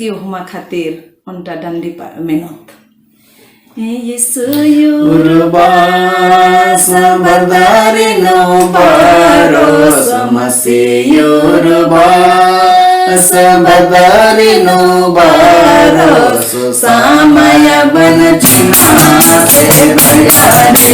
rescue huma khatir onta dandi pa menot Yesu Urbas bardari no baros masih Urbas bardari no baros samaya banchina se bayare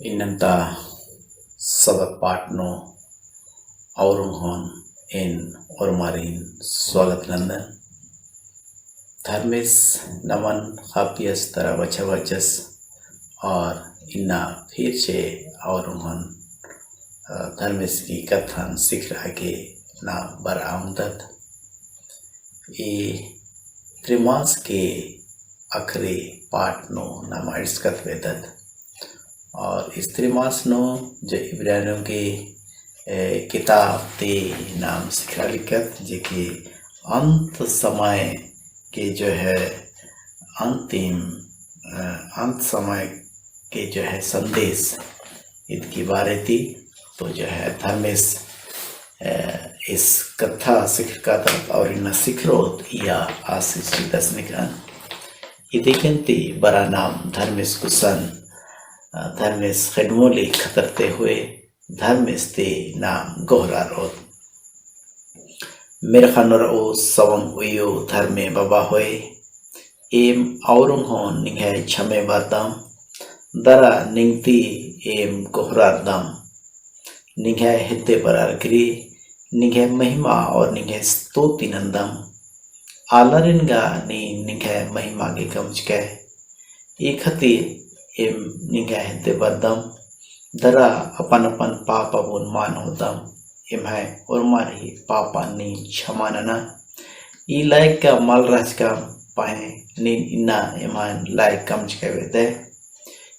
Inanta sabat partno aurunghon in ormarin swagat nandan Dharmesh नमन हापियस तरह बचा बचस और इन्ना फिर से और उन्होंने धर्मेश की कथन सीख रहा के ना बर आमदत ये त्रिमास के अखरे पाठ नो नाम इसकत वेदत और इस त्रिमास नो जो इब्रानियों के किताब ते नाम सीख रहा लिखत जे के अंत समय के जो है अंत समय के जो है संदेश इसकी बारे थी तो जो है धर्मेश इस कथा शिक्षका और इन शिखरोत या आशीष दसनिकन ये देखते बड़ा नाम धर्मेश कुसन धर्मेश खडमोली खतरते हुए धर्मेश ते नाम गोहरा रोत मेरे खानों ओ सवंग उयो धर्मे बाबा होए एम औरों हों निंगे छमे बातम दरा निंगती एम कोहरार दम निंगे हिते बरार गिरी निंगे महिमा और निंगे स्तोति नंदम आलरिनगा निंगे महिमा के कमच के एक हती एम निंगे हिते बरदम दरा अपन अपन पाप अबुन मान होदम इम्हे उर्मार ही पापा नी क्षमानना ई लाइक का माल राज का पाए नीन इन्ना इमान लाइक कम चके दे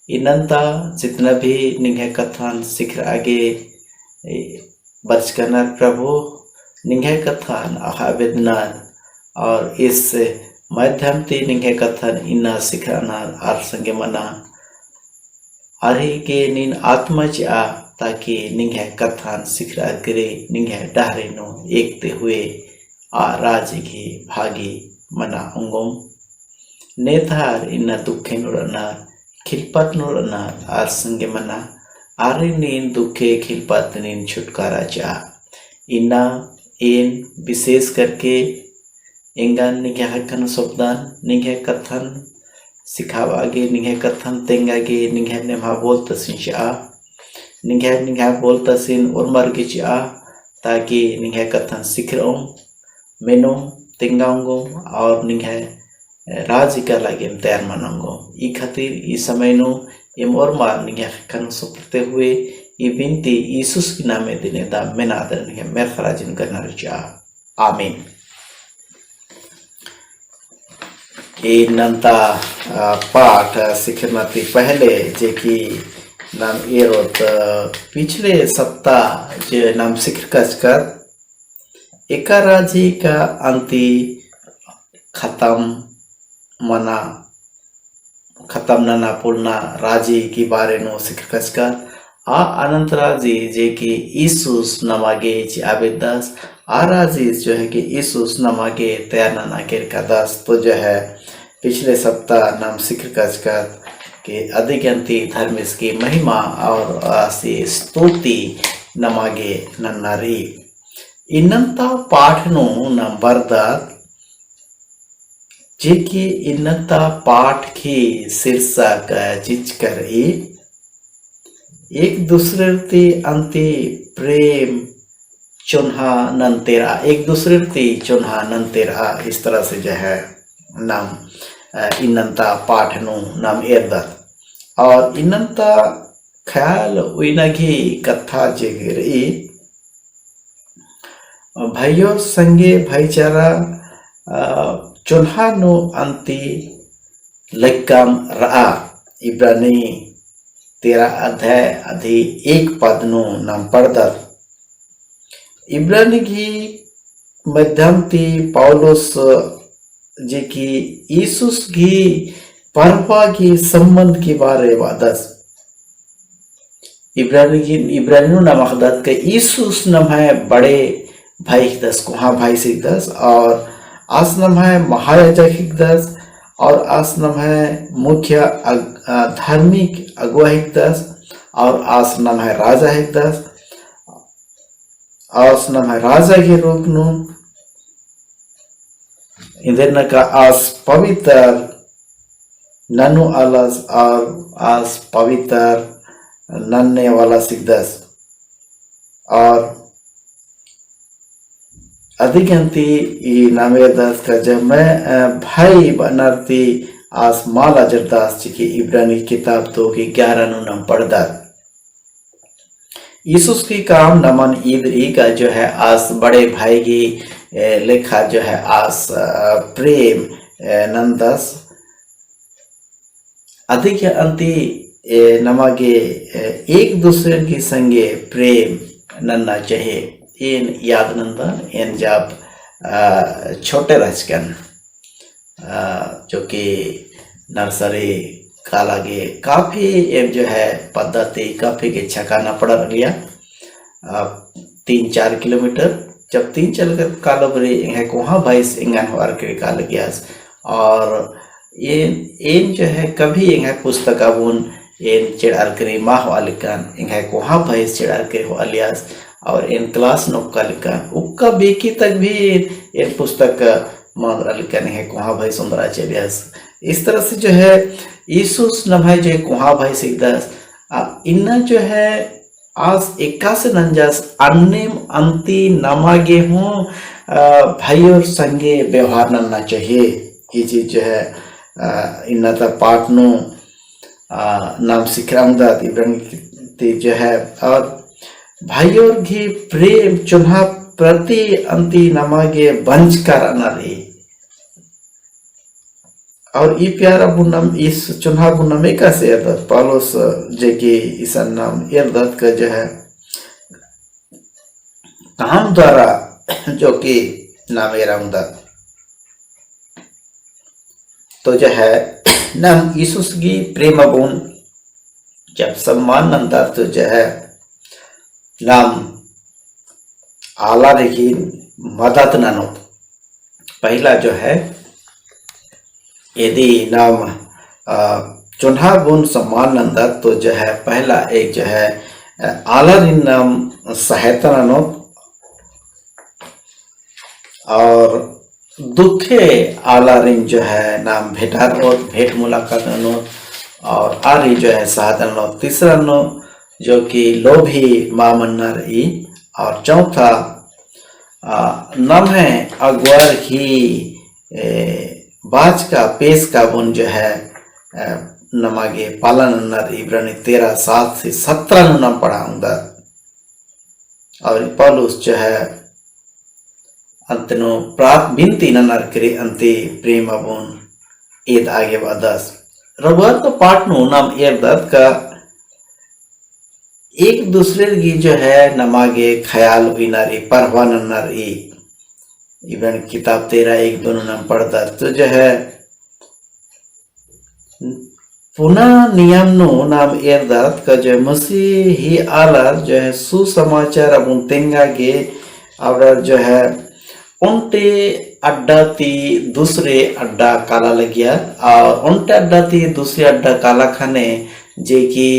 इनंता जितना भी निंगे कथान सिख आगे बच करना प्रभु निंगे कथान आवेदनार और इस माध्यम ते निंगे कथान इन्ना सिखाना आर संगे मना अरे के निन आत्मा जा ताकि निंगे कथान सिखरा करे निंगे डारे नो एकते हुए आ राज की भागी मना उंगम नेथार इन्ना दुखे नुरनार खिलपत नुरनार आर संगे मना आरे नीन दुखे खिलपत नीन छुटकारा चा इन्ना इन विशेष करके इंगान निगे हकन शब्दान निगे कथन सिखावागे निगे कथन तेंगागे निगे नेमा बोलता सिंचा निगे बोलता सिन और मर्गे चा ताकि निगे कथन सिख रहा मेनो तेंगाऊंगो और निगे राज का लगे तैयार मनाऊंगो ई खातिर ई समय नो इम और मार निगे हकन सुपरते हुए ई बिनती यीशुस के नाम में दिने दा मैं नादर निगे मैं खराजिन करना रचा आमीन ये नंता पाठ सिखमती पहले जे की नाम एरोत पिछले सप्ताह जे नाम सिख कर एकाराजी का अंति खत्म मना खत्म नना पूर्णा राजी की बारे नो सिख कर आ अनंत राजी जे की यीशुस नमागे ची आबेदास आ राजी जो है कि यीशुस नमागे तैयार नना केर का दास तो जो है पिछले सप्ताह नाम सिख कर के अधिकंती धर्म की महिमा और आसी स्तुति नमागे नन्नारी इन्नता पाठ नो नम बरदात जे की इन्नता पाठ की शीर्षक जिच कर एक दूसरे ते अंति प्रेम चुन्हा नंतेरा एक दूसरे ते चुन्हा नंतेरा इस तरह से जो है नाम इन्नता पाठ नु नाम एरदत और इन्नता ख्याल उइनगी कथा जेगिरी भाइयों संगे भाईचारा चुन्हा नु अंति लक्कम रा इब्रानी 13 अध्याय अधि 1 पद नु नाम पढ़दत इब्रानी की मध्यमती पौलुस जे की यीशुस की परवा की संबंध के बारे वादस इब्रानी नाम अखदत के यीशुस नाम है बड़े भाई दस कुहा भाई से दस और आस नाम है महायाजक दस और आस नाम है मुख्य धार्मिक अगुआ दस और आस नाम है राजा दस आस नाम है राजा के रूप नु इधर का आस पवित्र ननु आलस और आस पवित्र नन्ने वाला सिद्धस और अधिकंती नामे दास का जब मैं भाई बनरती आस माला जरदास जी की इब्रानी किताब तो की 11 नु नाम पढ़दा यीशुस की काम नमन ईद का जो है आस बड़े भाई की लेखा जो है आस प्रेम नंदस अधिक अंति नमागे एक दूसरे की संगे प्रेम नन्ना चाहिए इन याद नंदन इन जब छोटे रचकन जो कि नर्सरी का लगे काफी जो है पद्धति काफी के छकाना पड़ लिया 3-4 किलोमीटर जब 3 कालो बरे कोहा भाईस इंगन वार के काल गया और ये जो है कभी पुस्तक अबुन इन चेड़ार करे माह वालिकान इंगे कोहा भाईस चेड़ार के हो अलियास और इन क्लास नोक्का लिकान उक्का बेकी तक भी इन पुस्तक मादरा लिकान है कोहा भाई सुंदराचार्यस इस तरह से जो है यीशुस न भाई जो कोहा भाई सिद्धस इन्ना जो है आज 21 नंजास अन्नेम अंति नमागे हूँ भाई और संगे व्यवहार नलना चाहिए ये चीज जो है इन्ना तक पाठ नो नाम सिखरामदात इब्रानी ती जो है। और भाइयों घी प्रेम चुन्हा प्रति अंति नमागे बंच कर अनरी और ई प्यारा बुनम इस चुन्हा बुनम एक से पालोस जे की ईसन नाम इर्दत का जो है काम द्वारा जो कि नामेरा तो जो है नाम यीशुस की प्रेम बुन जब सम्मान नंतर तो जो है नाम आला देखी मदद नानो पहला जो है यदि नाम चुन्हा बुन सम्मान नंदर तो जो है पहला एक जो है आला दिन नाम सहायता नानो और दुखे आला रिंग जो है नाम भेटार और भेंट मुलाकात नानो और आरी जो है साधन नो तीसरा नो जो कि लोभी मामन्नर ई और चौथा नम है अगवर ही बाज का पेश का बुन जो है नमागे पालन नर इब्रानी 13:7 से 17 नाम पढ़ाऊंगा और पौलुस जो है अंतनो प्रात बिनती नर करे अंते प्रेम बुन ईद आगे बदस रबर तो पाटनो नाम एरदत का एक दूसरे की जो है नमागे ख्याल हुई नारी परवाह नारी इवन किताब 13:1-2 नाम पढ़ता तो जो है पुनः नियम नो नाम एरदत का जो मसीह ही आलर जो है सुसमाचार अब तेंगा के और जो है उनटे अड्डा ती दूसरे अड्डा काला लग गया और उनटे अड्डा ती दूसरे अड्डा काला खाने जे की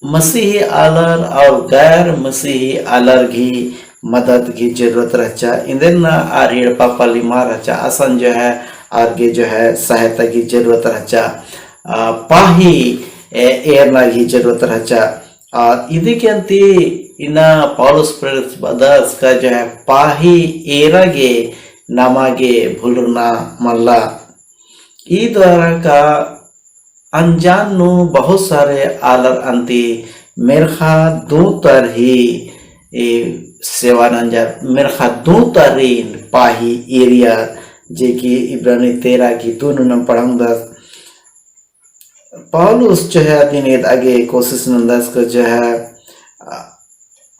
मसीही आलर और गैर मसीही आलर की मदद की जरूरत रहचा इंदन आर पापा लिमा रहचा आसन जो है आगे जो है सहायता की जरूरत रहचा पाही एरना की जरूरत रहचा और इदी के अंति इना पौलुस प्रेरित बदस का जो है पाही एरागे नामागे भूलना मल्ला ई द्वारा का अनजान नो बहुत सारे आलर अंति मेरखा दो तर ही सेवा नंजर मेरखा दो तरीन पाही एरिया जे की इब्रानी 13 की 2 नंबर पढ़ाऊंगा पौलुस जो है दिन आगे कोशिश नंदस को जो है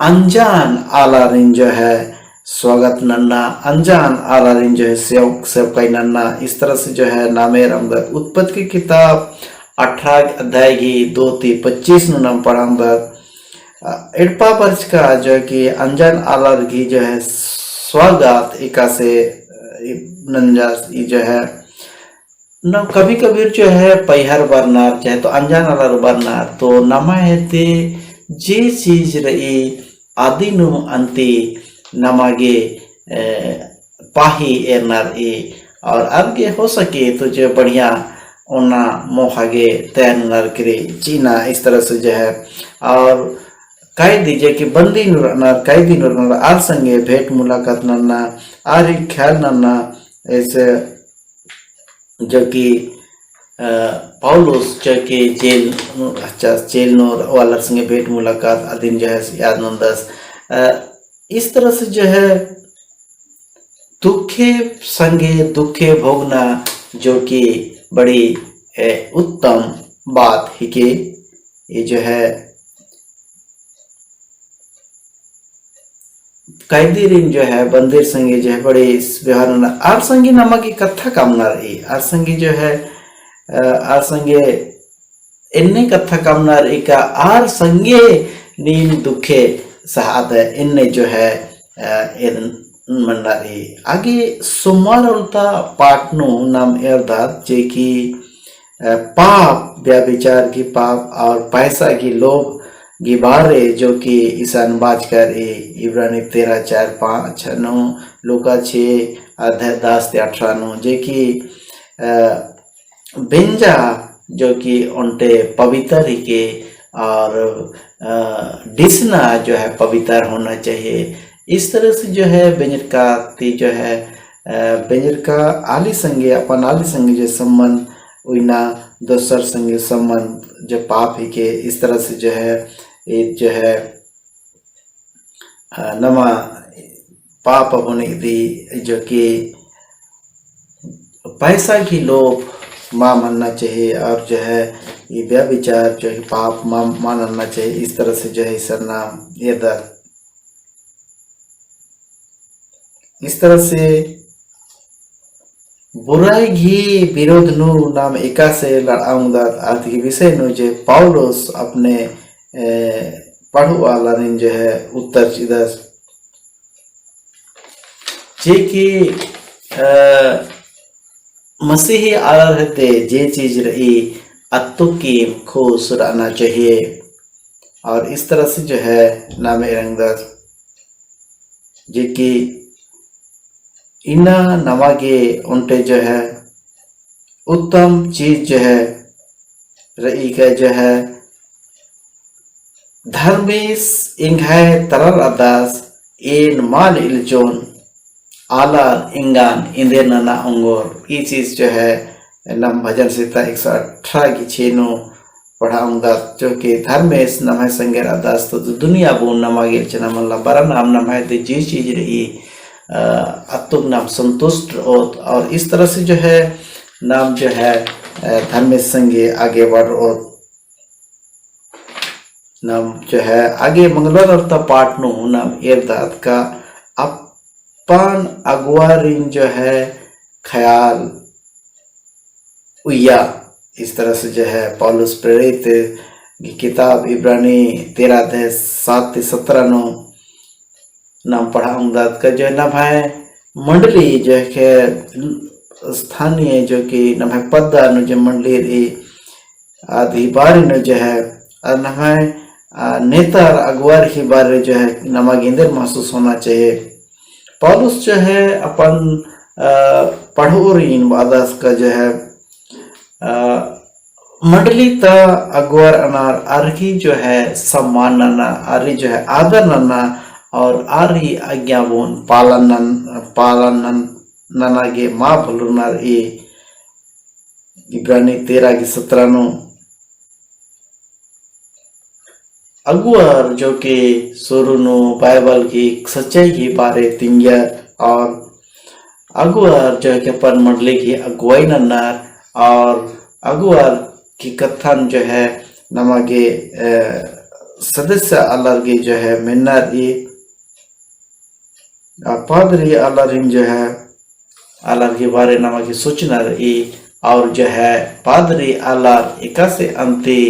अनजान आलारिन जो है स्वागत नन्ना अनजान आलारिन जो है सेवकाई नन्ना इस तरह से जो है नामे रमदर उत्पत्ति की किताब 18 अध्याय की 2-25 नाम पढ़ाऊंगा इड़पा पर्च का जो कि अनजान आलर की जो है स्वागत एका से नंजास जो है न कभी कभी जो है पैहर बरनार चाहे तो अनजान आलर बरनार तो नमा है ते जे चीज रही आदि नु अंति नमागे पाही एरनार ए और आगे हो सके तो जो बढ़िया ओना मोहागे तैयार करे चीना इस तरह से जो है और कई दीजिए कि बंदी नर कई दिन नर आर संगे भेंट मुलाकात नन्ना आर ख्याल नन्ना ऐसे जो कि पौलुस जो कि जेल नोर वाला संगे भेंट मुलाकात अधीन जो है याद नंदस इस तरह से जो है दुखे संगे दुखे भोगना जो कि बड़ी उत्तम बात है कि ये जो है कैदीरिन जो है बंदिर संगे जो है बड़े व्यवहार आर संगे नामा की कथा कामना रही आर संगे जो है आर संगे इन्ने कथा कामना रही का आर संगे नीम दुखे सहाद इन्ने जो है मन्ना रही आगे सोमवार उल्टा पाटनो नाम एरदात जे की पाप व्याभिचार की पाप और पैसा की लोभ की बारे जो कि ईसान बाज कर इब्रानी 13:4-5-6-9 लूका 6:10-18 जे कि बेंजा जो कि उनटे पवित्र ही के और डिसना जो है पवित्र होना चाहिए इस तरह से जो है बेंजर का ती जो है बेंजर का आली संगे अपन आली संगे जो संबंध उइना दोसर संगे संबंध जो पाप ही के इस तरह से जो है ये जो है नमा पाप होने दी जो कि पैसा की लोभ माँ मानना चाहिए और जो है ये व्यभिचार जो है पाप माँ मानना चाहिए। इस तरह से जो है ईश्वर नाम ये दर इस तरह से बुराई घी विरोध नु नाम एका से लड़ाऊंगा आदि विषय नु जो पौलुस अपने पढ़ु वाला ने जो है उत्तर चिदस जे कि मसीही आला रहते जे चीज रही अत्तु की खुश रहना चाहिए। और इस तरह से जो है नाम रंगदास जे कि इना नवागे उनटे जो है उत्तम चीज जो है रही का जो है धर्मेश इंघाय तरल अदास एन माल इलचोन आलार इंगान इंदे नना अंगोर ये चीज जो है नम भजन सीता 118 की छेनो पढ़ाऊंगा जो कि धर्मेश नम है संगेर अदास तो दुनिया बोन नमागे चना बरा नाम नम है तो जी चीज रही अतुक नाम संतुष्ट और इस तरह से जो है नाम जो है धर्मेश संगे आगे बढ़ और नाम जो है आगे मंगलवार और पाठ नो नाम एरदात का अपन अगुआरिन जो है ख्याल उया इस तरह से जो है पौलुस प्रेरित की किताब इब्रानी 13:7-17 नो नाम पढ़ाऊंगा का जो नाम है मंडली जो है स्थानीय जो कि नाम है पद्दा नो जो मंडली आदि बारे नो जो है और नाम है नेता अगुआर की बारे जो है नमागिंदर महसूस होना चाहिए। पौलुस जो है अपन पढ़ोरीन वादास का जो है मंडली ता अगुआर अनार आरही जो है सम्मान नना आरी जो है आदर नना और आरी आज्ञावन पालन नना के माँ भलुनार ए इब्रानी 13:17 नो अगुआर जो कि सुरुनो बाइबल की सच्चाई के बारे तिंगिया और अगुआर जो कि अपन मंडली की अगुवाई नन्नार और अगुआर की कथन जो है नमागे सदस्य अलग जो है मिन्नार ये पादरी अलरिन जो है अलग के बारे नमागे सूचना रही और जो है पादरी अलग एका से अंति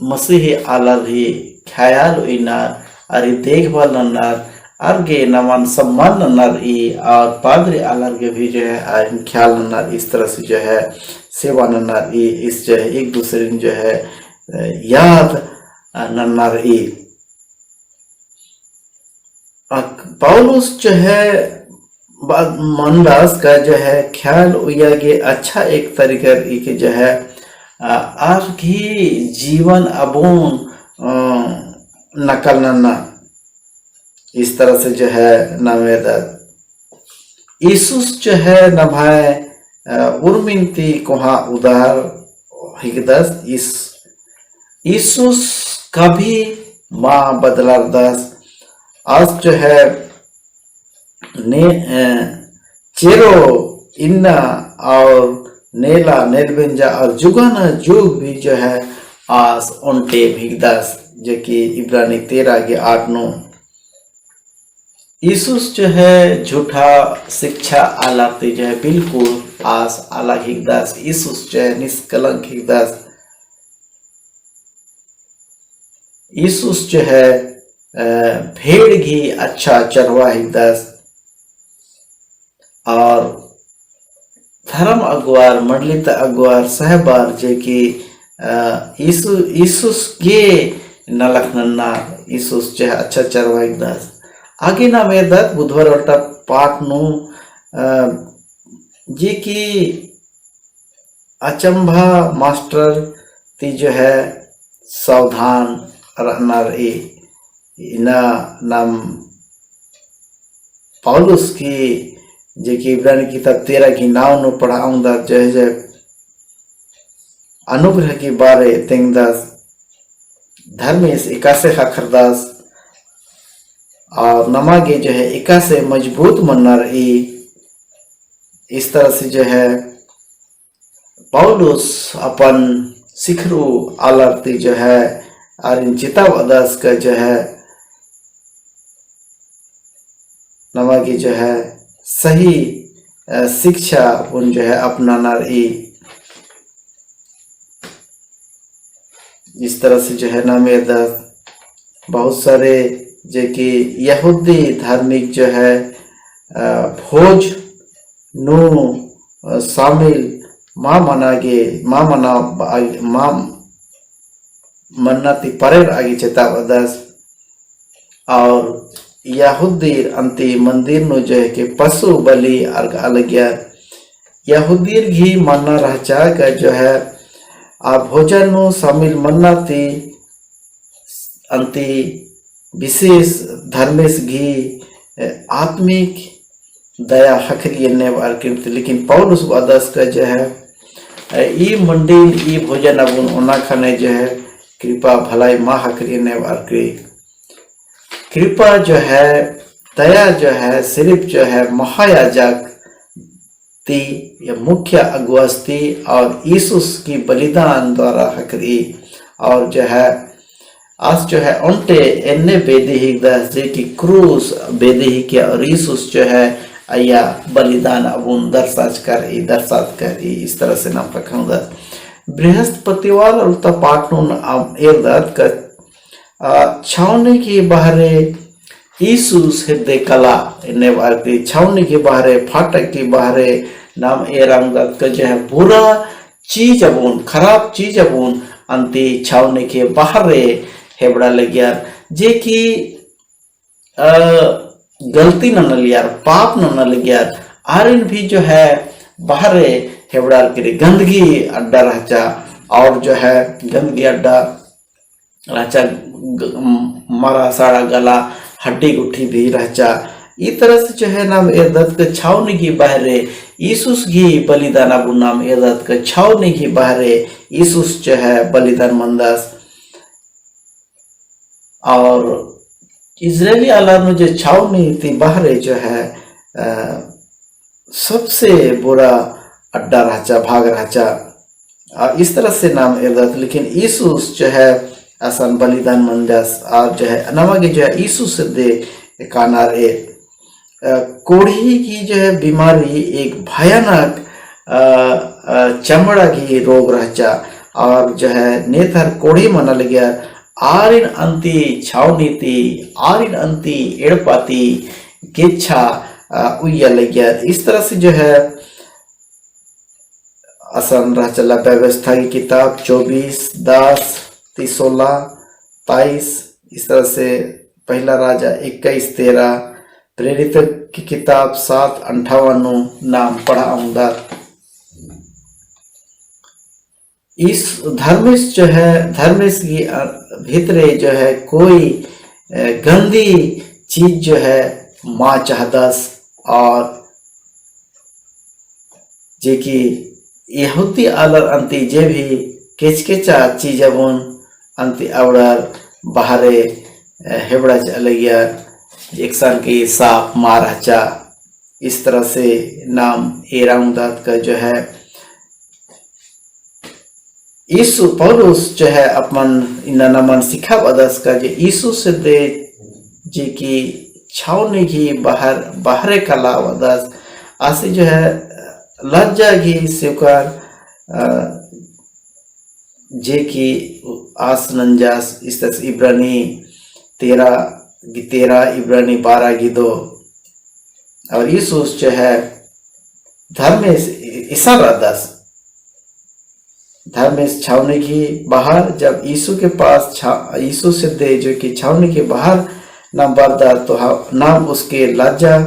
मसीही आलर ही ख्याल इनार अरे देखभाल नन्नार अर्गे नमन सम्मान नन्नार और पादरी आलर के भी जो है ख्याल नन्नार इस तरह से जो है सेवा नन्नार इस जो है एक दूसरे जो है याद नन्नार पौलुस जो है मनदास का जो है ख्याल उया के अच्छा एक तरीका के जो है आपकी जीवन अबून नकल नन्ना इस तरह से जो है नवेदत ईसुस जो है नभाए उर्मिंती कोहा उदार हिकदस इस ईसुस कभी माँ बदलार दस आज जो है ने चेरो इन्ना और नेला नेलबेंजा और जुगाना जुग भी जो है आस उनटे भीगदास जो कि इब्रानी 13:8-9 ईसुस जो है झूठा शिक्षा आलाते जो है बिल्कुल आस आला हिगदास ईसुस जो है निष्कलंक हिगदास ईसुस जो है भेड़ घी अच्छा चरवा हिगदास और धर्म अगुआर मंडलित अगुआर सहबार जे कि ईसुस के नलक नन्ना ईसुस जो है अच्छा चरवाई दास आगे ना मेरे दत बुधवार और पाठ नु जे कि अचंभा मास्टर ती जो है सावधान रहना रही ना नाम पौलुस की जे कि इब्रानी किताब 13 की नाव नु पढ़ाऊंगा जो है अनुग्रह की बारे तेंगदास धर्मेश इकासे खरदास और नमागे जो है इकासे मजबूत मन्नर इस तरह से जो है पौलुस अपन सिखरू आलरती जो है और इन चिताब अदास का जो है नमागे जो है सही शिक्षा उन जो है अपनाना इस तरह से जो है ना मेरे बहुत सारे जो कि यहूदी धार्मिक जो है भोज नु शामिल माँ मन्नती परेर आगे चेताव अदस और यहूदी अंति मंदिर नु जो है कि पशु बलि अर्घ अलग यहूदी घी मन्ना रहचा का जो है आ भोजन नु शामिल मन्नती अंति विशेष धर्मेश घी आत्मिक दया हखरी लेकिन पौलुस अदस का जो है ई मंडिल ई भोजन अबुन ओना खाने जो है कृपा भलाई माँ हखरी कृपा जो है दया जो है सिर्फ जो है महायाजक ती या मुख्य अगुवस्ती और यीशुस की बलिदान द्वारा हकरी और जो है आज जो है उनटे एन्ने बेदेहिक दस जे की क्रूस बेदेहिक और यीशुस जो है अया बलिदान अबुन दर्शात कर इस तरह से नाम रखा बृहस्पतिवार और तपाटून एरदत का छावनी की बहरे यीशुस हृदय कला इन्हें वार्ती छावनी की बहरे फाटक की बहरे नाम एरंगत का जो है बुरा चीज अबुन खराब चीज अबुन अंति छावनी के बहरे हेबड़ा लगियार जे की गलती न लियार पाप न लियार आरिन भी जो है बाहरे हेबड़ा के गंदगी अड्डा रहचा और जो है गंदगी अड्डा रहचा मारा साड़ा गला हड्डी गुठी भी रहचा इस तरह से जो है नाम एरदत के छावनी की बहरे यीशुस की बलिदान अबू नाम एरदत के छावनी की बहरे यीशुस जो है बलिदान मंदास और इजरायली आलम जो छावनी थी बहरे जो है सबसे बुरा अड्डा रहचा भाग रहचा इस तरह से नाम एरदत लेकिन यीशुस जो है आसान बलिदान मंदास और जो है नमागे जो है यीशुस दे कानार कोढ़ी की जो है बीमारी एक भयानक चमड़ा की रोग रहचा और जो है नेथर कोढ़ी मना लगे आरिन अंति छावनी थी आरिन अंति एड़पाती गेच्छा उया लगे इस तरह से जो है आसान रह चला व्यवस्था की किताब 24:10-16-23 इस तरह से पहला राजा 21:13 प्रेरित की किताब 7:58 नाम पढ़ाऊंगा इस धर्मेश जो है धर्मेश की भीतरे जो है कोई गंदी चीज जो है माँ चाहदस और जे की यहूदी आलर अंति जे भी केचकेचा चीज अबुन अंति आवड़र बाहरे हेबड़ा चलैया एक साल की साफ मारचा इस तरह से नाम एराउंदात का जो है यीशु पौलुस जो है अपन इन्ना मन सिखा बदस का जो यीशु से दे जी की छावनी की बाहरे कला वदस आसे जो है लज्जा की स्वीकार जे की आस नंजास इस तरह इब्रानी 13 इब्रानी 12 की 2 और यीशुस जो है धर्मेश इशारा 10 धर्मेश छावनी की बाहर जब यीशु के पास यीशु से दे जो कि छावनी के बाहर नाम बरदार तो नाम उसके लज्जा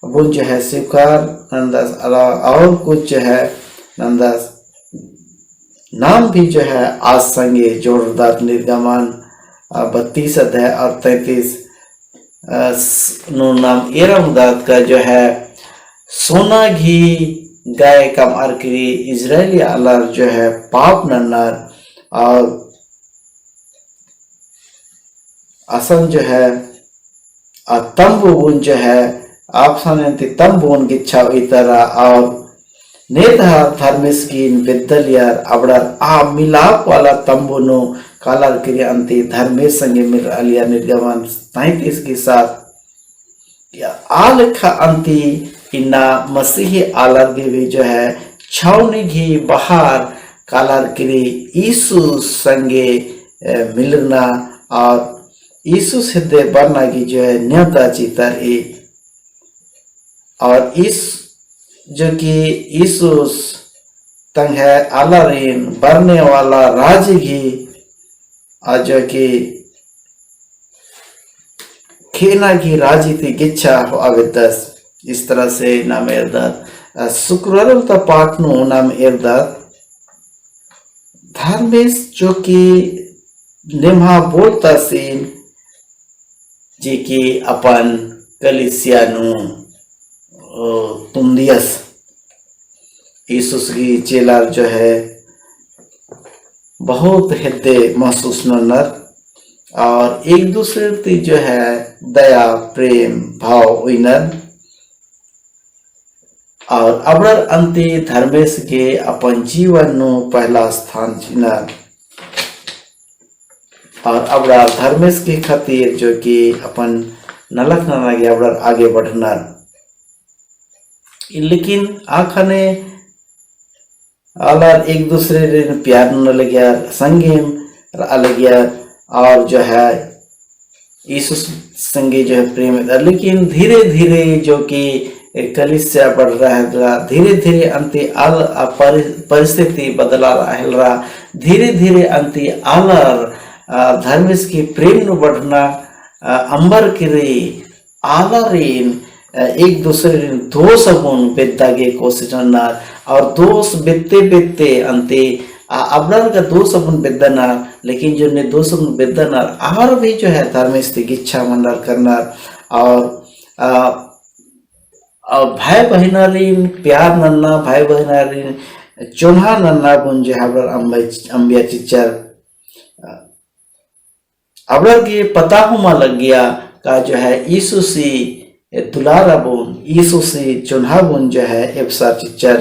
वो जो है स्वीकार नंदास और कुछ जो है नंदास नाम भी जो है आज संगे जोरदार निर्गमन 32 अध्याय और 33 नो नाम एरमदात का जो है सोना घी गाय कम आरकरी इजरायली आलार जो है पाप नन्नार और असन जो है तंबुन जो है आप सामने तंबुन गिच्छा इतरा और नेता धर्मेश की विद्यालय अबड़र आ मिलाप वाला तंबुनो कालार क्रिया अंति धर्मेश संगे मिल अलिया निर्गमन 33 के साथ आलेखा अंति इन्ना मसीही आलार के भी जो है छावनी घी बाहर कालार क्री यीशु संगे मिलना और यीशु सिद्धे बनना की जो है न्याता चितर ए और इस जो कि यीशु तंग है आलारीन बरने वाला राज घी और जो कि खेना की राजी थी गिच्छा हो अविदस इस तरह से नाम एरदात शुक्रवार तो पाठनु नाम एरदात धर्मेश जो कि निम्हा बोलता सीन जी की अपन कलिसियानु तुमदियस यीशु की चेलार जो है बहुत हृदय महसूस नर और एक दूसरे की जो है दया प्रेम भाव विनर और अबरर अंति धर्मेश के अपन जीवन नु पहला स्थान चिनर और अबरर धर्मेश के खातिर जो कि अपन नलक नलगे अबरर आगे बढ़ना लेकिन आखने अलर एक दूसरे रे प्यार न लगे संगेम अलग और जो है यीशु संगे जो है प्रेम लेकिन धीरे धीरे जो कि कलिसिया बढ़ रहा है धीरे धीरे अंति आल परिस्थिति बदला रहा धीरे धीरे अंति आलर धर्मेश की प्रेम नु बढ़ना अंबर किरी आलरीन एक दूसरे दोष गुण बेदागे कोशिश नर और दोष बेते बेते अंते अबरर का दोष अपन बेदना लेकिन जो ने दोष अपन बेदना और भी जो है धर्मेश की इच्छा मंडल करना और भाई बहनारीन प्यार नन्ना भाई बहनारीन चोन्हा नन्ना गुण जो है अंबिया चिचर अबरर के पता हुआ लग गया का जो है यीशु सी दुलारा बोन यीशु सी चोन्हा बोन जो है एफसा चिचर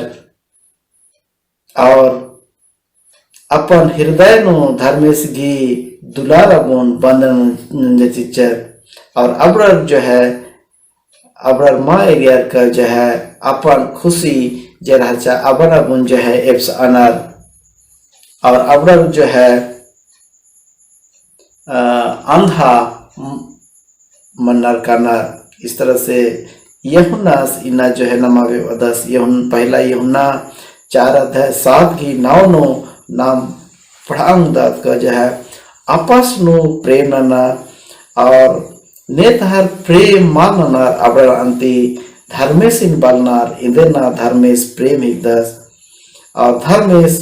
और अपन हृदय नो धर्मेश गी दुलारा बोन बंधन चिचर और अबरर जो है अबरर माँ एरियर का जो है अपन खुशी जरा अबरा गुण जो है एप्स अनार और अबरर जो है अंधा मन्नर कानर इस तरह से यहुन्नास इना जो है नमावे वदस यहुन पहला यहुन्ना 4 अध्याय 7 की 9 नाम पढ़ाऊं दात का जो है आपस नु प्रेम नना और नेतहर प्रेम माननार अबर अंति धर्मेश इन बलनार इंदेना धर्मेश प्रेम हिदस और धर्मेश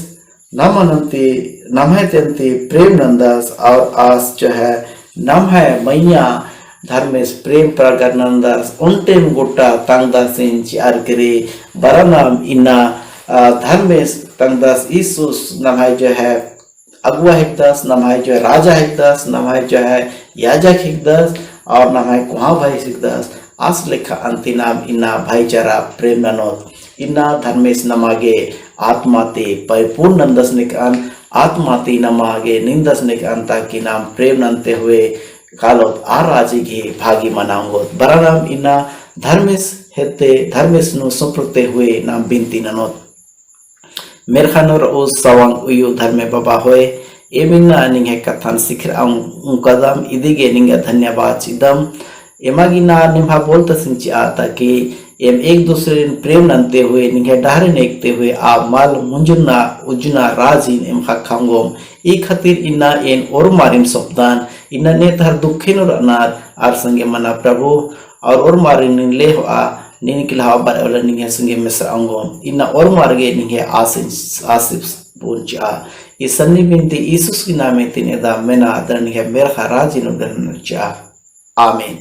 नमनंती नमहत्यंती प्रेम नंदस और आस जो है नमह मैया धर्मेश प्रेम प्रगट नंदस उन्टेन गोटा तंगदास इन चार करे बरनाम इन्ना धर्मेश तंगदास ईसुस नमह जो है अगुआ हिकदस नमह जो है राजा हिकदस नमह जो है याजक हिकदस और नमह कुहा भाई हिकदस आस लेखा अंति नाम इन्ना भाईचारा प्रेम ननोत इन्ना धर्मेश नमागे आत्माते परिपूर्ण नंदस निकान आत्माते नमागे निंदस निकान ताकि नाम प्रेम नंते हुए कालोत आराजी घे भागी मनाऊंगो बरानाम इन्ना धर्मेश हेते धर्मेश नु सुप्रते हुए नाम बिनती ननोत मेरखानोर उस सवांग उयु धर्मे बाबा होए एमिना निंगे कथन सिखर कदम इदिगे निंगे धन्यवाद चिदम एमागिना निभा बोलता सिंची आता कि एम एक दूसरे प्रेम नंते हुए निंगे डहरे नेकते हुए आ माल मुंजुना उजुना राजीन एम खांगोम ई खातिर इन्ना एन और मारिम सब्दान इन्ना ने तहर दुखिन और अनार आर संगे मना प्रभु और मारिन ले आ नीन किलावा बारे निंगे संगे मिस्र अंगोम इन्ना और मार्गे निंगे आसिफ बोंचा ये सन्नी बिनती यीशु की नामे तिनेदा मेना दरनिगे मेरखा राजिन उदरनचा आमीन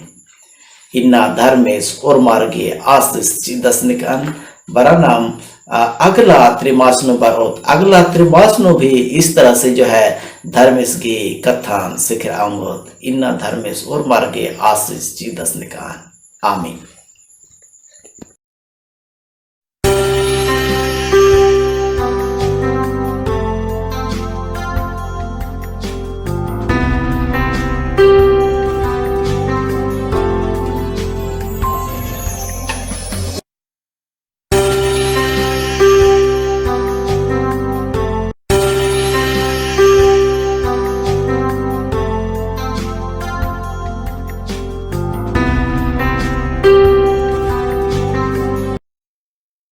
इन्ना धर्मेश और मार्गे आसिफ दसनिकान बरा नाम अगला त्रिमासनु बरोत अगला त्रिमासनु भी इस तरह से जो है धर्मेश की कथान सिखर आऊंगोत इन्ना धर्मेश और मार्गे आशीष जी दस निकान आमीन।